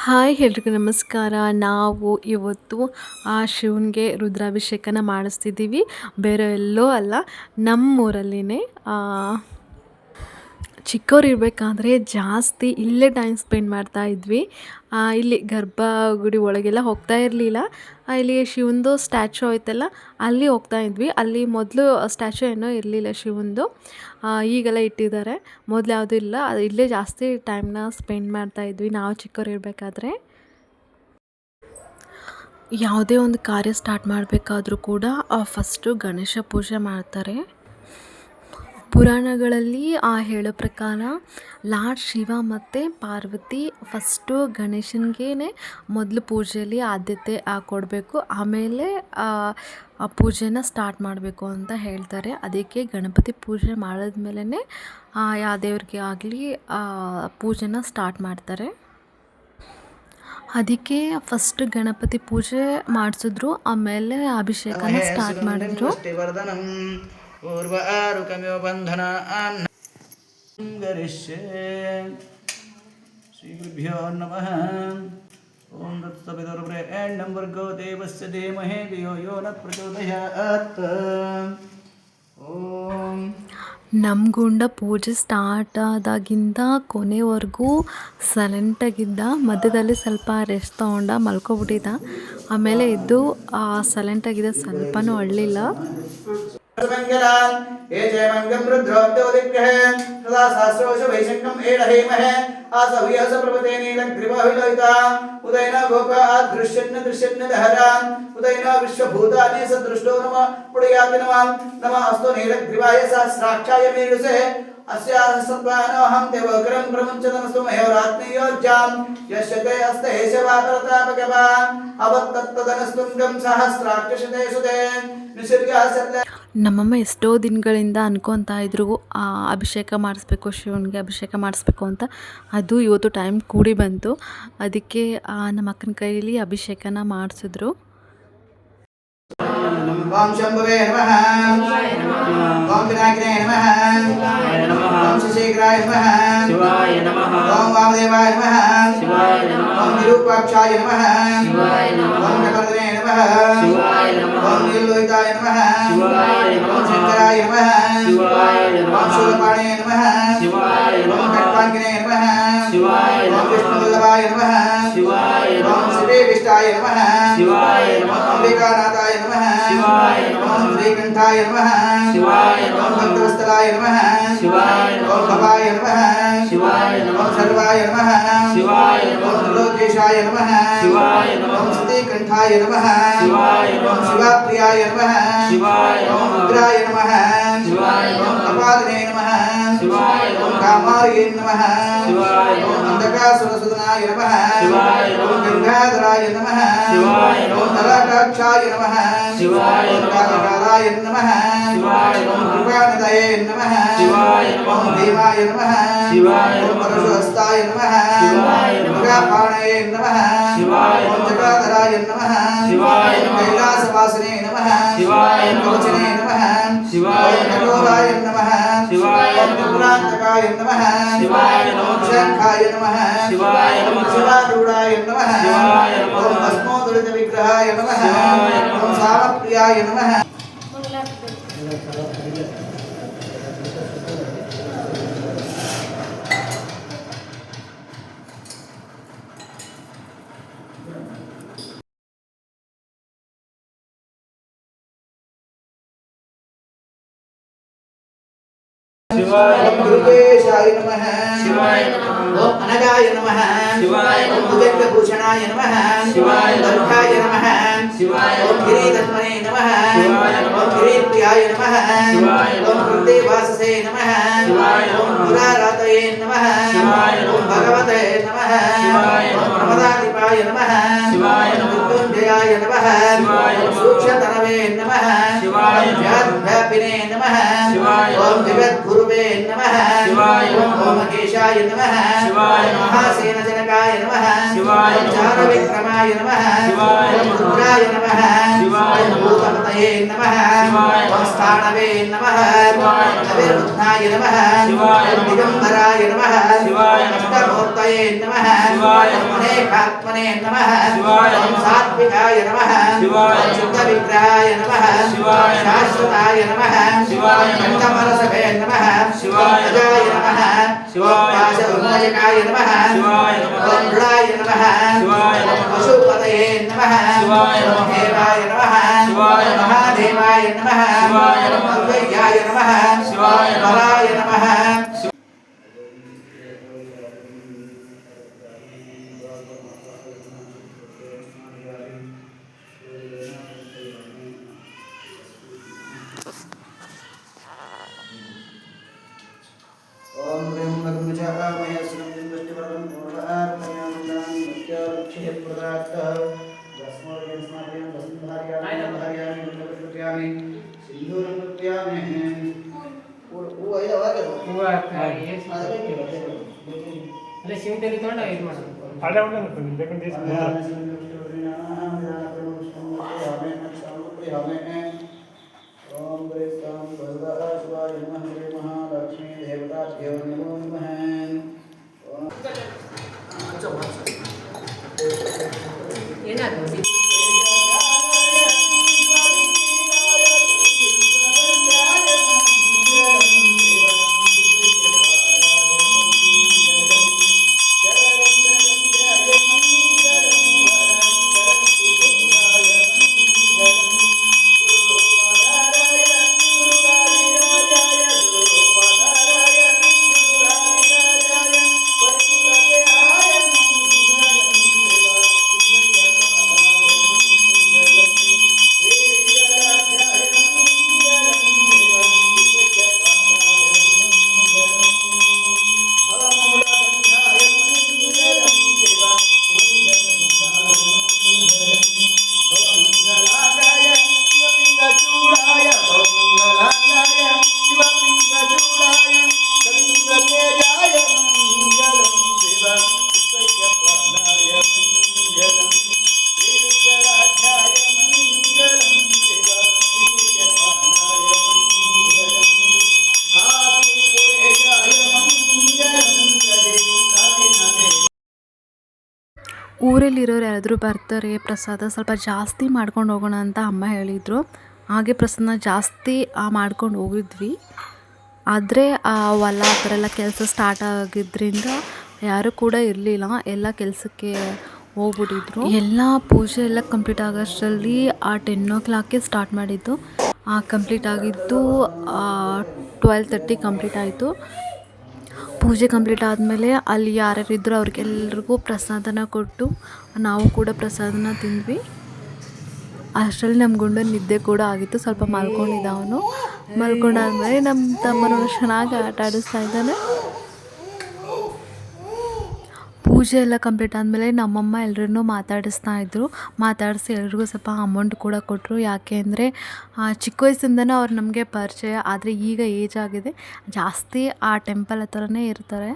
Hi ಎಲ್ರಿಗೂ ನಮಸ್ಕಾರ. ನಾವು ಇವತ್ತು ಆ ಶಿವನಿಗೆ ರುದ್ರಾಭಿಷೇಕನ ಮಾಡಿಸ್ತಿದ್ದೀವಿ. ಬೇರೆ ಎಲ್ಲೋ ಅಲ್ಲ, ನಮ್ಮೂರಲ್ಲಿನೇ. ಚಿಕ್ಕವರಿರಬೇಕಾದ್ರೆ ಜಾಸ್ತಿ ಇಲ್ಲೇ ಟೈಮ್ ಸ್ಪೆಂಡ್ ಮಾಡ್ತಾ ಇದ್ವಿ. ಇಲ್ಲಿ ಗರ್ಭಗುಡಿ ಒಳಗೆಲ್ಲ ಹೋಗ್ತಾ ಇರಲಿಲ್ಲ. ಇಲ್ಲಿ ಶಿವಂದು ಸ್ಟ್ಯಾಚು ಐತಲ್ಲ, ಅಲ್ಲಿ ಹೋಗ್ತಾ ಇದ್ವಿ. ಅಲ್ಲಿ ಮೊದಲು ಸ್ಟ್ಯಾಚು ಏನೋ ಇರಲಿಲ್ಲ ಶಿವಂದು, ಈಗೆಲ್ಲ ಇಟ್ಟಿದ್ದಾರೆ. ಮೊದಲು ಯಾವುದೂ ಇಲ್ಲ, ಅದು ಇಲ್ಲೇ ಜಾಸ್ತಿ ಟೈಮ್ನ ಸ್ಪೆಂಡ್ ಮಾಡ್ತಾ ಇದ್ವಿ ನಾವು ಚಿಕ್ಕವರಿರಬೇಕಾದ್ರೆ. ಯಾವುದೇ ಒಂದು ಕಾರ್ಯ ಸ್ಟಾರ್ಟ್ ಮಾಡಬೇಕಾದ್ರೂ ಕೂಡ ಫಸ್ಟು ಗಣೇಶ ಪೂಜೆ ಮಾಡ್ತಾರೆ. ಪುರಾಣಗಳಲ್ಲಿ ಹೇಳೋ ಪ್ರಕಾರ ಲಾರ್ಡ್ ಶಿವ ಮತ್ತು ಪಾರ್ವತಿ ಫಸ್ಟು ಗಣೇಶನಿಗೆ ಮೊದಲು ಪೂಜೆಯಲ್ಲಿ ಆದ್ಯತೆ ಕೊಡಬೇಕು, ಆಮೇಲೆ ಆ ಪೂಜೆನ ಸ್ಟಾರ್ಟ್ ಮಾಡಬೇಕು ಅಂತ ಹೇಳ್ತಾರೆ. ಅದಕ್ಕೆ ಗಣಪತಿ ಪೂಜೆ ಮಾಡಿದ್ಮೇಲೆ ಯಾವ ದೇವ್ರಿಗೆ ಆಗಲಿ ಪೂಜೆನ ಸ್ಟಾರ್ಟ್ ಮಾಡ್ತಾರೆ. ಅದಕ್ಕೆ ಫಸ್ಟ್ ಗಣಪತಿ ಪೂಜೆ ಮಾಡಿಸಿದ್ರು, ಆಮೇಲೆ ಅಭಿಷೇಕನ ಸ್ಟಾರ್ಟ್ ಮಾಡಿದ್ರು. ಪೂರ್ವ ಆರುಕಮ್ಯೋ ಬಂಧನ ಶ್ರೀ ಗುರುಭ್ಯೋ ನಮಃ. ಓಂ ತತ್ಸವಿತುರ್ವರೆಣ್ಯಂ ಭರ್ಗೋ ದೇವಸ್ಯ ಧೀಮಹಿ ಧಿಯೋ ಯೋ ನ ಪ್ರಚೋದಯಾತ್. ಓಂ ನಮ್ಗುಂಡ ಪೂಜೆ ಸ್ಟಾರ್ಟ್ ಆದಾಗಿಂದ ಕೊನೆವರೆಗೂ ಸೈಲೆಂಟಾಗಿದ್ದ. ಮಧ್ಯದಲ್ಲಿ ಸ್ವಲ್ಪ ರೆಸ್ಟ್ ತೊಗೊಂಡ, ಮಲ್ಕೊಬಿಟ್ಟಿದ್ದ. ಆಮೇಲೆ ಎದ್ದು ಸೈಲೆಂಟಾಗಿದ್ದ, ಸ್ವಲ್ಪನೂ ಅಳಲಿಲ್ಲ. ये जय मंगम रुद्रोद्योदिग्रहे तदा सहस्रोष वैशंकम एडहेमहे आसव्यस प्रभते नीलग्रीवहिलोहिता उदयन गोप दृश्यन्न दहरा उदयन विश्वभूतानि सदृष्टो नम पुडयाति नम अस्तु नीलग्रीवाय सहस्राक्षाय मेरुसे अस्या सत्वानोहं देवकरं प्रमुञ्चतमस्तु मयोरात्मयोज्जां यश्यते अस्ते हेशवाप्रतापगवान् अवत्तत्तदनस्तुङ्गं सहस्राक्षशते सुते निसर्गः सत्य. ನಮ್ಮಮ್ಮ ಎಷ್ಟೋ ದಿನಗಳಿಂದ ಅನ್ಕೊತಾ ಇದ್ರು ಅಭಿಷೇಕ ಮಾಡಿಸ್ಬೇಕು, ಶಿವನಿಗೆ ಅಭಿಷೇಕ ಮಾಡಿಸ್ಬೇಕು ಅಂತ. ಅದು ಇವತ್ತು ಟೈಮ್ ಕೂಡಿ ಬಂತು. ಅದಕ್ಕೆ ನಮ್ಮ ಅಕ್ಕನ ಕೈಯಲ್ಲಿ ಅಭಿಷೇಕನ ಮಾಡಿಸಿದ್ರು. ಓಂ ಶಂಭವೇ ನಮಃ, ಓಂ ವಿನಾಯಕನೇ ನಮಃ, ಓಂ ಶಶಿಗ್ರಾಯ ನಮಃ, ಓಂ ವಾಮದೇವಾಯ ನಮಃ, ಓಂ ವಿರೂಪಾಕ್ಷಾಯ ನಮಃ, ಓಂ ಕಪರ್ದನೇ ನಮಃ, ಓಂ ನೀಲೋಹಿತಾಯ ನಮಃ, ಓಂ ಶಂಕರಾಯ ನಮಃ, ಓಂ ಶೂಲಪಾಣೇ ನಮಃ, ಓಂ ಖಟ್ವಾಂಗಿನೇ ನಮಃ, ಓಂ ವಿಷ್ಣುವಲ್ಲಭಾಯ ನಮಃ, ಓಂ ಶ್ರೀವಿಷ್ಟಾಯ ನಮಃ, ಓಂ ಅಂಬಿಕಾನಾಥಾಯ ನಮಃ, ಓಂ ಶ್ರೀಕಂಠಾಯ ನಮಃ, ಓಂ ಭಕ್ತವತ್ಸಲಾಯ ನಮಃ, ಓಂ ಭವಾಯ ನಮಃ, ಓಂ ಸರ್ವಾಯ ನಮಃ, ಓಂ ತ್ರಿಲೋಕೇಶಾಯ ನಮಃ, ಓಂ ಶ್ರೀಕಂಠಾಯ ನಮಃ, ಓಂ ಶಿವಪ್ರಿಯಾಯ ನಮಃ, ಓಂ ರುದ್ರಾಯ ನಮಃ, ಓಂ ಕಪಾಲನೇ ನಮಃ, ಓಂ ಕಾಮಾರ್ಯೇ ನಮಃ, ಓಂ ಅಂಧಕಾಸುರಸುಧನಾಯ ನಮಃ, ಓಂ ಗಂಗಾಧರಾಯ ನಮಃ, ಓಂ ತಲಾಟಾಕ್ಷಾಯ ನಮಃ, ಓಂ ಕಾಲಕಾಲಾಯ ನಮಃ, ಓಂ ಕೃಪಾನಿಧಯೇ ನಮಃ, ಓಂ ಭೀಮಾಯ ನಮಃ, ಓಂ ಪರಶುಹಸ್ತಾಯ ನಮಃ, ಮೃಗಾಪಾಣಯೇ ನಮಃ, ಓಂ ಜಟಾಧರಾಯ ನಮಃ, ಓಂ ಕೈಲಾಸವಾಸಿನೇ ನಮಃ, ಓಂ ಕವಚನೇ ನಮಃ, ಓಂ ಕಠೋರಾಯ ನಮಃ, ಓಂ ತ್ರಿಪುರಾಂತಕಾಯ ನಮಃ, ಓಂ ಶಂಖಾಯ ನಮಃ, ಓಂ ಶಿವಾರೂಢಾಯ ನಮಃ, ಓಂ ಭಸ್ಮೋದಳಿತ ವಿಗ್ರಹಾಯ ನಮಃ, ಓಂ ಸಾಮಪ್ರಿಯಾಯ ನಮಃ. ಓಂ ಗುರುವೇಶಾಯ ನಮಃ, ಓಂ ಅನಗಾಯ ನಮಃ, ಓಂ ಭುಜಂಗಭೂಷಣಾಯ ನಮಃ, ಓಂ ದರ್ಭಾಯ ನಮಃ, ಓಂ ಗಿರಿಧನ್ವನೇ ನಮಃ, ಓಂ ಗಿರಿಪ್ರಿಯಾಯ ನಮಃ, ಓಂ ಹೃದಯವಾಸಸೇ ನಮಃ, ಓಂ ಪುರಾರಾತಯೇ ನಮಃ, ಓಂ ಭಗವತೆ ನಮಃ, ಓಂ ಪ್ರಮದಾಧಿಪಾಯ ನಮಃ, ಓಂ ಮೃತ್ಯುಂಜಯಾಯ ನಮಃ, ಓಂ ಸೂಕ್ಷ್ಮತನವೇ ನಮಃ, ಓಂ ವ್ಯಾಪಿನೇ ನಮಃ, ಓಂ ಜಗದ್ಗುರುವೇ ನಮಃ, ಓಂ ಓಮಕೇಶಾಯ ನಮಃ, ಓಂ ಮಹಾಸೇನಜನಕಾಯ ನಮಃ, ಓಂ ಚಾರ ವಿಕ್ರಮಾಯ ನಮಃ ಓಂ ರುದ್ರಾಯ ನಮಃ ಓಂ ಭೂತಪತಯೇ ನಮಃ ಓಂ ಸ್ಥಾನವೇ ನಮಃ ಓಂ ನವಿರ್ಬುದ್ಧಾಯ ನಮಃ ಓಂ ದಿಗಂಬರಾಯ ನಮಃ ಓಂ ಅಷ್ಟಮೂರ್ತಯೇ ನಮಃ ಓಂ ಅನೇಕಾತ್ಮನೇ ನಮಃ ಓಂ ಸಾತ್ವಿಕಾಯ ನಮಃ ಓಂ ಶುದ್ಧವಿಗ್ರಹಾಯ ನಮಃ ಶಾಶ್ವತಾಯ ನಮಃ ಪಂಚಮರಸಭೇ ನಮಃ ಅಜಾಯ ನಮಃ ಪಾಶೋನ್ಮಯಕಾಯ ನಮಃ ಓಂ ಮೃಳಾಯ ನಮಃ ಓಂ ಪಶುಪತಯೇ ನಮಃ ಓಂ ದೇವಾಯ ನಮಃ ಓಂ ಮಹಾದೇವಾಯ ನಮಃ ಓಂ ಅವ್ಯಯಾಯ ನಮಃ ಓಂ ಬಲಾಯ ನಮಃ ಓಂ ತ್ರ್ಯಂಬಕಂ ಯಜಾಮಹೇ ಸುಗಂಧಿಂ ಪುಷ್ಟಿವರ್ಧನಂ ಪೂರ್ವಾರ್ಪಣಂ ಮತ್ಯಾಲಕ್ಷ್ಮೀ ಪ್ರದಾತಃ ದಸ್ಮೋರ್ಗಂ ಸ್ನಾಪಯಂ ವಸುಂಧರಾಯಾಮಿ ಧರ್ಯಾಮಿ ಸಿಂಧೂರಂ ಕೃತ್ಯಾಮಿ ಹೂವು ಅಲ್ಲ ಸಿಂಟಲ್ಲಿ ತೊಗೊಂಡು ಇದು ಮಾಡೋದು ಅಲ್ಲೇ ಉಂಟು ಬೇಕಂತ ಓಂ ಶ್ರೀ ಶಿವಾಯ ನಮಃ ಶ್ರೀ ಮಹಾಲಕ್ಷ್ಮೀ ದೇವತಾಭ್ಯೋ ನಮೋ ನಮಃ ಏನಾದ್ರು ಊರಲ್ಲಿರೋರು ಯಾರಾದರೂ ಬರ್ತಾರೆ ಪ್ರಸಾದ ಸ್ವಲ್ಪ ಜಾಸ್ತಿ ಮಾಡ್ಕೊಂಡು ಹೋಗೋಣ ಅಂತ ಅಮ್ಮ ಹೇಳಿದರು. ಹಾಗೆ ಪ್ರಸಾದನ ಜಾಸ್ತಿ ಮಾಡ್ಕೊಂಡು ಹೋಗಿದ್ವಿ. ಆದರೆ ಹೊಲ ಆ ಥರ ಎಲ್ಲ ಕೆಲಸ ಸ್ಟಾರ್ಟ್ ಆಗಿದ್ದರಿಂದ ಯಾರೂ ಕೂಡ ಇರಲಿಲ್ಲ, ಎಲ್ಲ ಕೆಲಸಕ್ಕೆ ಹೋಗ್ಬಿಟ್ಟಿದ್ರು. ಎಲ್ಲ ಪೂಜೆ ಎಲ್ಲ ಕಂಪ್ಲೀಟ್ ಆಗೋಷ್ಟರಲ್ಲಿ 10 ಸ್ಟಾರ್ಟ್ ಮಾಡಿದ್ದು. ಕಂಪ್ಲೀಟ್ ಆಗಿದ್ದು 12:30 ಕಂಪ್ಲೀಟ್ ಆಯಿತು. ಪೂಜೆ ಕಂಪ್ಲೀಟ್ ಆದಮೇಲೆ ಅಲ್ಲಿ ಯಾರ್ಯಾರಿದ್ರು ಅವ್ರಿಗೆಲ್ರಿಗೂ ಪ್ರಸಾದನ ಕೊಟ್ಟು ನಾವು ಕೂಡ ಪ್ರಸಾದನ ತಿಂದ್ವಿ. ಅಷ್ಟರಲ್ಲಿ ನಮ್ಮ ಗುಂಡನ ನಿದ್ದೆ ಕೂಡ ಆಗಿತ್ತು. ಸ್ವಲ್ಪ ಮಲ್ಕೊಂಡಿದ್ದ ಅವನು. ಮಲ್ಕೊಂಡಾದ್ಮೇಲೆ ನಮ್ಮ ತಮ್ಮನ ಚೆನ್ನಾಗಿ ಆಟ ಆಡಿಸ್ತಾ ಇದ್ದಾನೆ. ಪೂಜೆ ಎಲ್ಲ ಕಂಪ್ಲೀಟ್ ಆದಮೇಲೆ ನಮ್ಮಮ್ಮ ಎಲ್ಲರನ್ನೂ ಮಾತಾಡಿಸ್ತಾ ಇದ್ದರು. ಮಾತಾಡಿಸಿ ಎಲ್ರಿಗೂ ಸ್ವಲ್ಪ ಅಮೌಂಟ್ ಕೂಡ ಕೊಟ್ಟರು. ಯಾಕೆ ಅಂದರೆ ಚಿಕ್ಕ ವಯಸ್ಸಿಂದನೂ ಅವ್ರು ನಮಗೆ ಪರಿಚಯ. ಆದರೆ ಈಗ ಏಜ್ ಆಗಿದೆ, ಜಾಸ್ತಿ ಆ ಟೆಂಪಲ್ ಹತ್ರನೇ ಇರ್ತಾರೆ.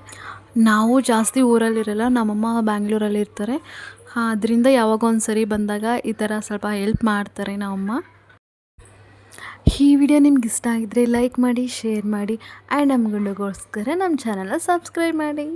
ನಾವು ಜಾಸ್ತಿ ಊರಲ್ಲಿರಲ್ಲ, ನಮ್ಮಮ್ಮ ಬ್ಯಾಂಗ್ಳೂರಲ್ಲಿ ಇರ್ತಾರೆ. ಅದರಿಂದ ಯಾವಾಗ ಒಂದು ಸರಿ ಬಂದಾಗ ಈ ಥರ ಸ್ವಲ್ಪ ಹೆಲ್ಪ್ ಮಾಡ್ತಾರೆ ನಮ್ಮಮ್ಮ. ಈ ವಿಡಿಯೋ ನಿಮ್ಗೆ ಇಷ್ಟ ಆಗಿದ್ರೆ ಲೈಕ್ ಮಾಡಿ, ಶೇರ್ ಮಾಡಿ ಆ್ಯಂಡ್ ನಮ್ಮ ಗುಂಡುಗೋಸ್ಕರ ನಮ್ಮ ಚಾನಲ್ನ ಸಬ್ಸ್ಕ್ರೈಬ್ ಮಾಡಿ.